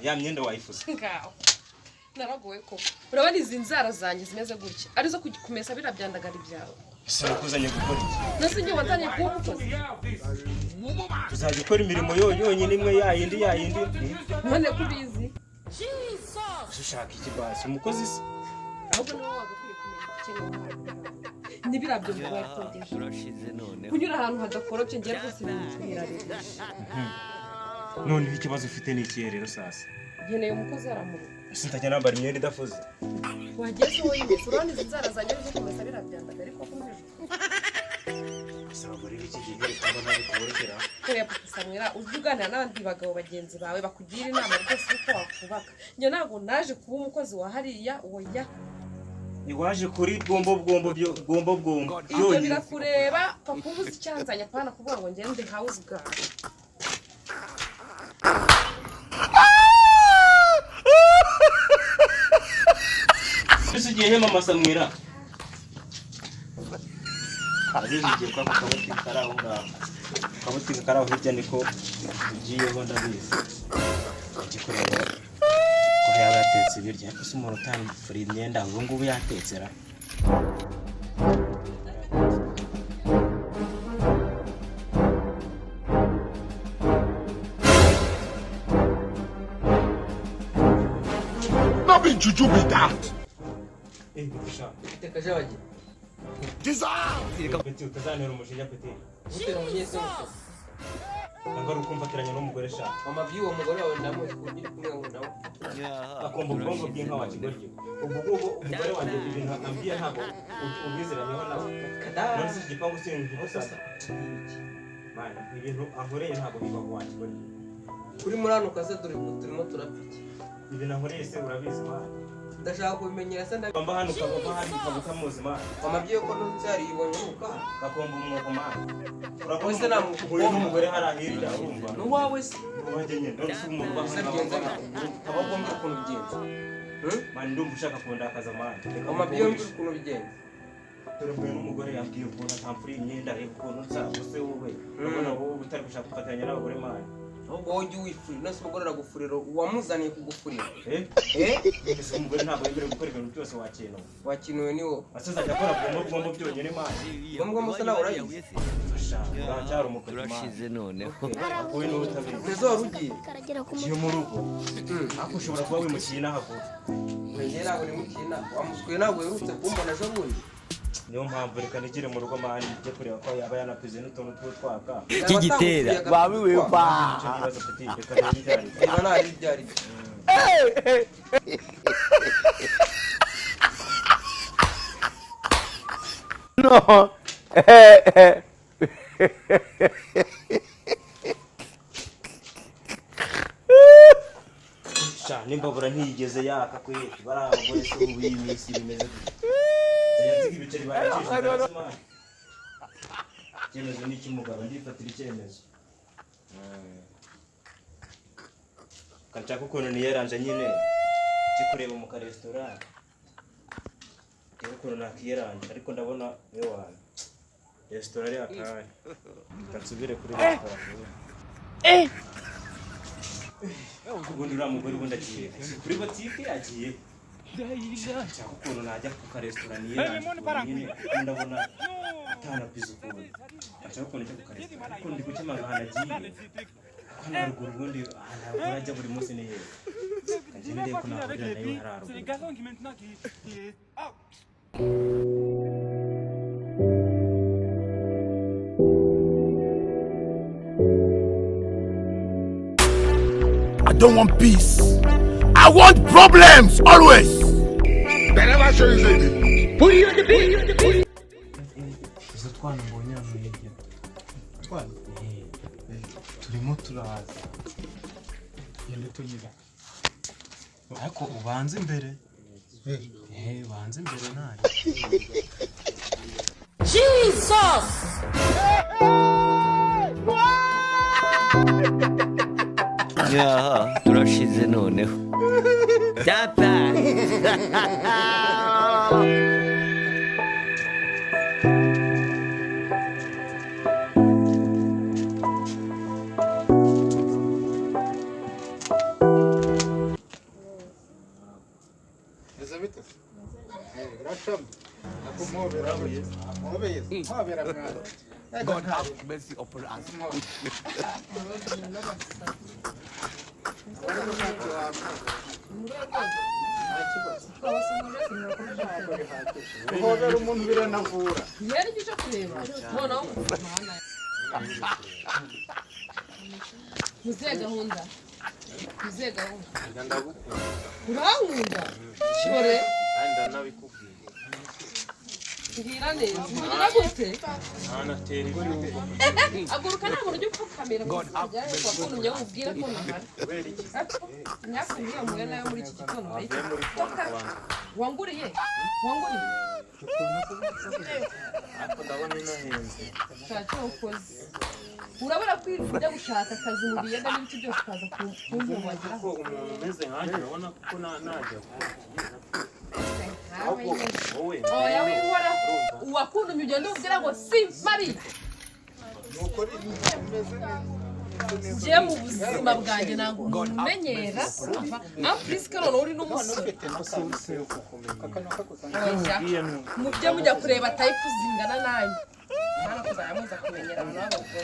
ya myenda wayifuza ngaho naragoye ko urabona izi nzara zanjye zimeze gutya arizo kumesa birabyandagara ibyawe ese nakuzanye gukora iki nase njye wazanye kuba umukozi uzajya ukora imirimo yonyine imwe yayindi none kubizi ushaka iki basi umukozi se ahubwo niwe wagakwiye kumenya ikintu n'ibirabyo bibaye kogesha kunyura ahantu hadakorobye ngiye rwose bimutwira rero noneho ikibazo ufite ni ikihe rero sasa nkeneye umukozi aramuruka ese ntajya nambara imyenda idafuze wagiye se wowe imesa urabona izi nzara zanjye zo kumesa birabyandagara ariko kumvije ese abagore b'iki gihe cyangwa ntabwo kuborohera kuriya papa Samwera ujye uganira n'abandi bagabo bagenzi bawe bakugira inama rwose uko wakubaka njye ntabwo naje kuba umukozi wa hariya oya iwaje kuri bwombo ibyo birakureba papa ubuze icyanzanye apana kuvuga ngo ngende house girl ese ugiye he mama Samwera arigiye kwa kabati karaho ngaho kabati karaho hirya niko ugiyeho ndabizi igikorera ko yaba yatetse ibiryo ese umuntu utamfura imyenda ngo ngubu yatetsera Nothing to do with that. Iteka jawaje. Peti utazanera umujinya peti. Utera umunyese wose. Angara ukumfatiranya n'umugore sha. Mama byuwo mugore wawe ndamuzi kugira kumwe ngo ndawo. Akomba ubwongo bw'inka wa kigoryo. Ubwo umugore wanjye ibintu ambwiye ntabwo ubwiziranyeho nawe. None se igipangu singiho sasa. Mana ibintu ankoreye ntabwo bibaho wa kigoryo. Kuri murano kaze turimo turapiki. Ibintu ankoreye se urabizi mana. Ndashaka kubimenyera se ndabamba hano ukaba hari ukabuka muzima mama byiye ko n'ucyari ibonye uka gakomba umwuko mana urakoze namukuye n'umugore harahirira urumva n'uwawe se ubagenye ndetse umuntu basengenza abagomba ukuntu bigenza mani ndumva ushaka kundakaza mana mama byiye ukuntu bigenza turabwe n'umugore yambwiye ukuntu atamfura imyenda reba ukuntu nsa gusa wowe urabona wowe utari gushaka gufatanya n'abagore mana ahubwo wowe ujye wifurira nose umugore aragufurira uwamuzaniye kugufurira ese umugore ntabwo yemerewe gukora ibintu byose wakinuwe ni wowe asazajya akora bwombo byonyine mana bwombo musa nawe urayizi fasha uracyari umukozi urashize noneho wowe niwe utabizi neza wari ugiye ugiye mu rugo ariko ushobora kuba wimukiye n'ahavuga wengeye ntabwo nimukiye wamuskuye ntabwo werutse kumbona ejo bundi niyo mpamvu reka nigire mu rugo mani njye kureba ko yaba yanapize n'utuntu tw'utwaka kigitera babiwepa ikibazo mfite reka ntibyari niba ntari byari no sha nimbabura ntiyigeze yaka kwe bari abagore se ubu iyi minsi bimeze yaziga ibiceri baracishije icyemezo ni icy'umugabo ndifatira icyemezo kanshaka ukuntu niyaranje nyine cyo kureba mu karesitora rero ukuntu nakiyaranje ariko ndabona wewe resitora ari akanya kansubire kuri resitora ubundi uriya mugore ubundi agiye kuri botike agiye nshaka ukuntu najya ku karesitora niyaranje nyine ndabona atanapiza ukuntu nshaka ukuntu njya ku karesitora ariko ndi gukemanga ahantu agiye hano haruguru ubundi ahantu harajya buri munsi ni hehe kanjye ndebe ko nahurira nayo hari haruguru I don't want peace. I want problems always. They never show you anything. Put you on the beat. izo twana mbonye hano hirya twana turimo turaza yende tunyira ariko ubanze imbere banze imbere nayo Jesus yaha turashize noneho byataye God have mercy upon us. Uhobera umuntu biranavura. Yari cyo kureba. Noneho muziye gahunda. Urankunda. Shore. Anda nabikubwiye. Ngira neza. Ngira gute? Anatera ibyugo. Aguruka nta muntu ujya upfukamira wakuntumye wubwira ko nahari. Nyakumbwira muye nayo muri iki gitondo wanguriye Ako ndabona inahenze. ntacyo ukoze urabona kujya gushaka akazi mu biyaga n'ibiti byose ukaza kumpumagiraho Ko umuntu umeze nkanjye urabona ko najya oya winkora uwakuntumye ugenda ubwira ngo si mari je mu buzima bwanjye ntabwo umuntu umenyera amplisika none uri n'umusore mujye mujya kureba tayipu zingana nanjye hano kuzajya muza kumenyera abantu b'abagore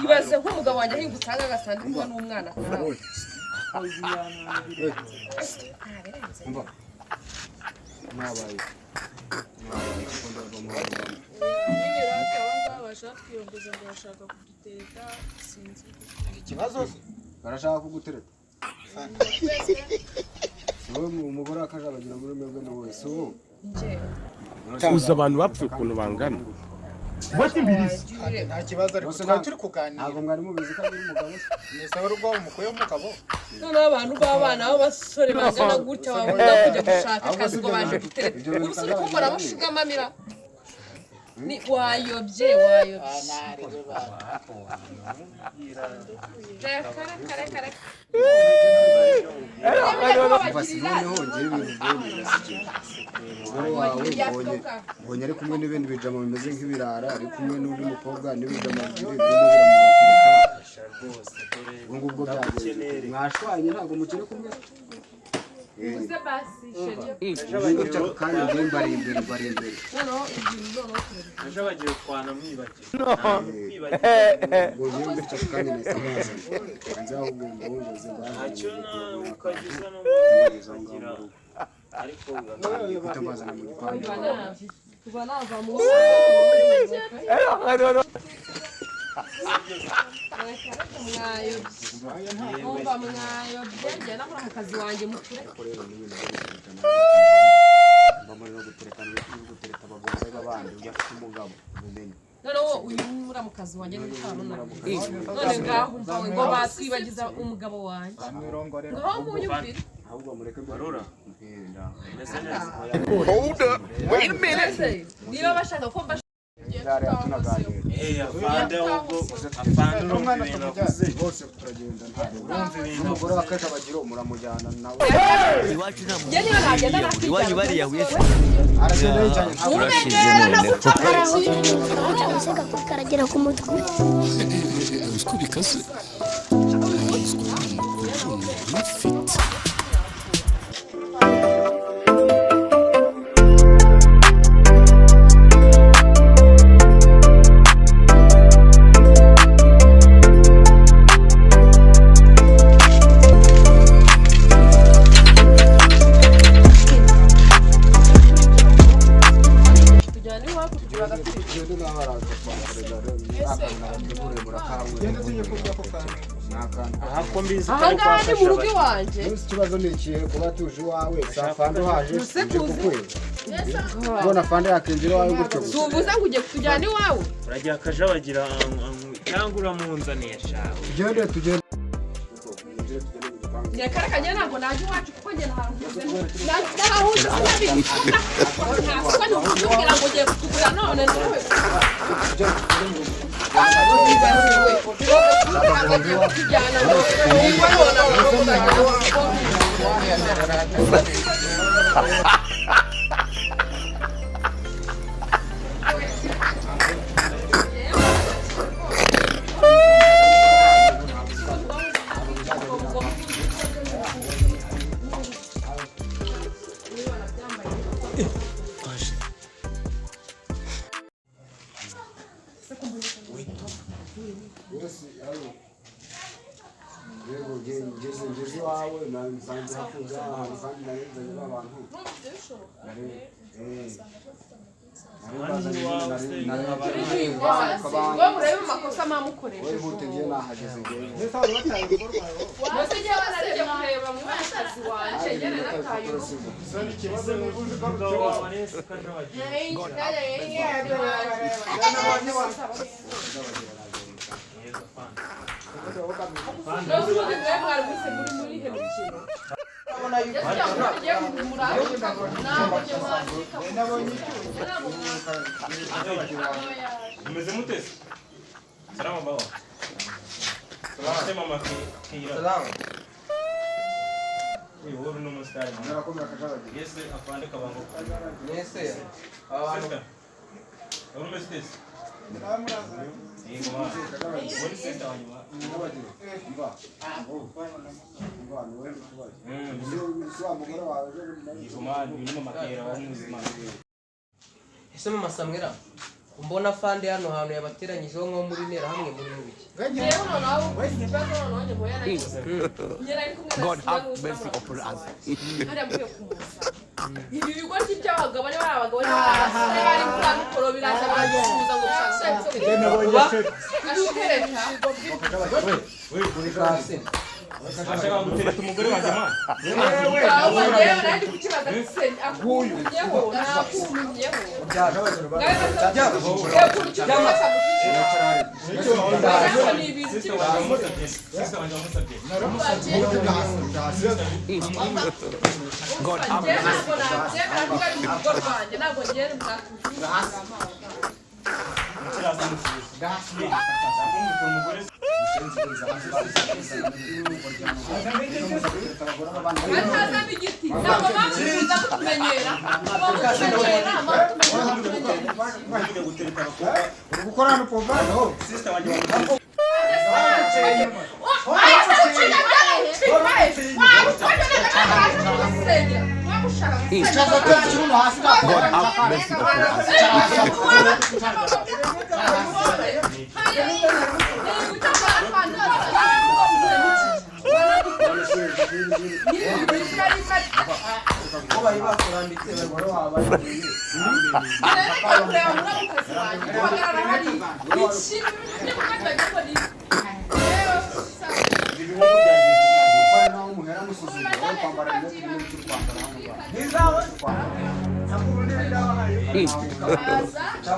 ibaze nk'umugabo wanjye ahinga usanga agasanga kumwe n'umwana kawe ikibazo barashaka kugutereta wowe umugore akajabagira muri mwebwe ni wowe si ubu uzi abantu bapfuye ukuntu bangana Nta kibazo ariko twari turi kuganira. ntabwo mwari mubizi ko ari umugabo Ni sawa rwaho umukuye umugabo. noneho abantu b'abana b'abasore bangana gutya babona kujya gushaka akazi ngo baje gutereta ubu uri kumbona mushigamamira ni wayobye mbonye ari kumwe n'ibindi bijama bimeze nk'ibirara ari kumwe n'undi mukobwa n'ibijama bibiri birimo biramubatirika ubu ngubwo byagenze mwashwanye ntabwo mukiri kumwe uze basi gutya kandi njye mbari imbere noneho ibintu ejo bagiye kwana mwibagiwe. ngo njye gutya kandi nahise mwaza nzahugomba wumvise Ntacyo ukagiza no kugira ariko kutamazana mu gipangu kuva nava mu mwayobye njye nakora mu kazi wanjye mukure mbamurira gutereta abagore b'abandi ujya afite umugabo ubumenyi noneho uyu muri mu kazi wanjye n'itanu none ngaho mvawe ngo batwibagiza umugabo wanjye ngaho munyumvire ahubwo mureke barura meze neza. Hold up. Wait a minute. niba bashaka ko Afande ahubwo afande urumva ibintu avuze bose turagenda n'umugore w'akajabagira muramujyana nawe Iwacu nta njye niba nagenda iwanyu bariyahuye se aragenda yicaye turashize noneho karagera ku mutwe Usko bikaze. ahangaha ni mu rugo iwanjye ikibazo ni ikihe kuba tuje iwawe saa fande uhaje uje kukwezi ubona fande yakinjira iwawe gutyo gusa tuvuze ngo ugiye kutujyana iwawe uragiye akajabagira cyangwa uramunzaniye shawe tugende nyakarakanye ntabwo najya iwacu kuko njye nahahuje sinabiri ntabwo ni ukutubwira ngo ugiye kutugura none nawe kujyana niba none Yesi ayo. Yego ngeze wawe nanze hafuza ahantu kandi narinzanye n'abantu. ngo murebe amakosa mamukoresha Wihute ngiye nahageze ngewe. Mose gihe banarije kureba mu masazi wanje nyene nataye Umeze mutese? Salama baba. Sema mama kira. Salama. Wewe no mustari. Narakomera kajabaje. Yes, afande kabango. Nese. Abantu. Wewe umestese? Ingoma. Wewe sasa wanyuma. Mba. Mba niwe kubaje. Sio mugore wawe Ingoma ni mama kira wa muzima. Ese mama Samwera mbona fande hano hantu yabateranyijeho nko muri ntera hamwe muri biki. God have mercy upon us. Ibi bigo by'abagabo bari abagabo bari kurangukoro biraza baragusubiza ngo Wewe kuri kasi. Ashaka gutereta umugore wanjye ma.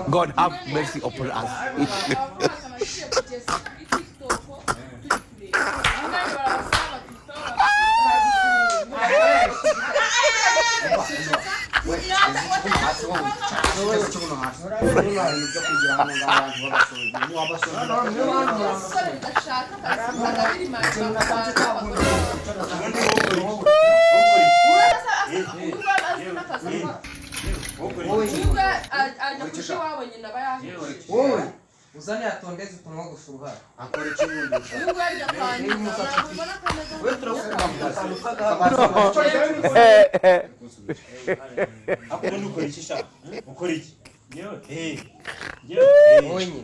God have mercy upon us. Uzane atondeze tumwogosha uruhara. akora ikibundisha. Akundi ukora iki sha? Ukora iki? Yewe. Onye.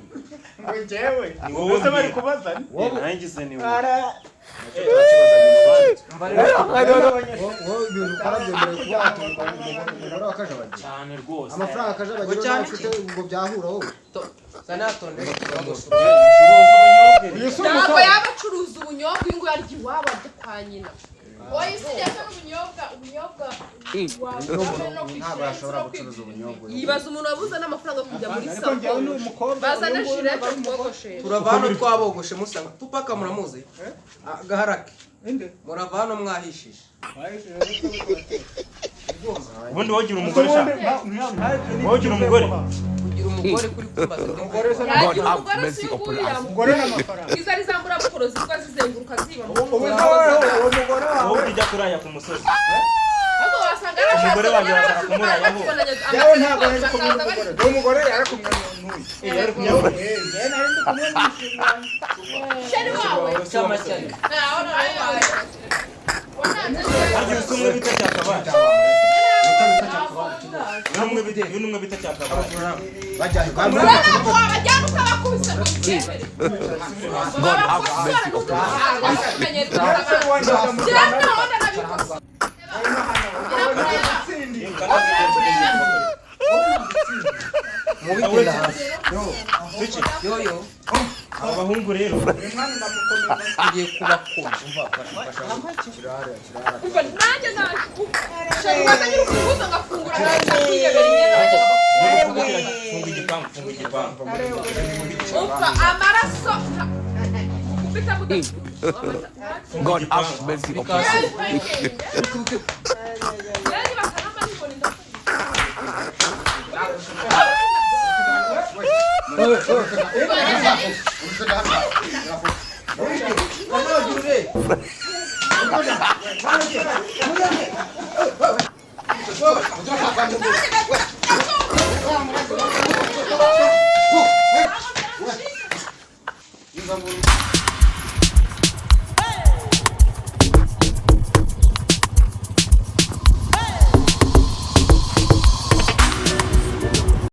Ngewe. Wowe bari kubazana. Nanjye se ni wowe. Wowe ibintu ukarabyemera kuba watunga umugore wakajabaje. Cyane rwose. Amafaranga akajabaje nawe ufite ngo byahura wowe. Uzane atondeze tumwogosha ntabwo yaba acuruza ubunyobwa ingo yarya iwabo ajya kwa nyina oya isi yasa ubunyobwa Ntabwo ashobora gucuruza ubunyobwa. yibaza umuntu wabuze n'amafaranga kujya muri sako bazana shirete kumwogoshera turavano twabogoshe musanga tupaka muramuzi gaharake muravano mwahishije Ubundi wogira umugore sha? Wogira umugore? kugira umugore kuri kumbaza God have mercy upon us. izo ari zambura bukoro zitwa zizenguruka ziba Wowe ujya kuraya ku musozi. ahubwo wasanga Umugore wanjye wazaga kumurayaho. Yawe ntabwo ari kumwe n'umugore. Uwo mugore yarakumwe n'uyu. Yari kumwe. Nari ndi kumwe n'umushinga. sheri wawe cyama cyane Ariko usumwe bita cyakabanje. Numwe bita wabajyana ukabakubise mu cyemere God have mercy upon us. mubitera hasi yoyo abahungu rero ngiye kubakura nanjye nashaka kubuza ngafungura kwiyebera imyenda funga igipangu umva amaraso kupita God have mercy upon us.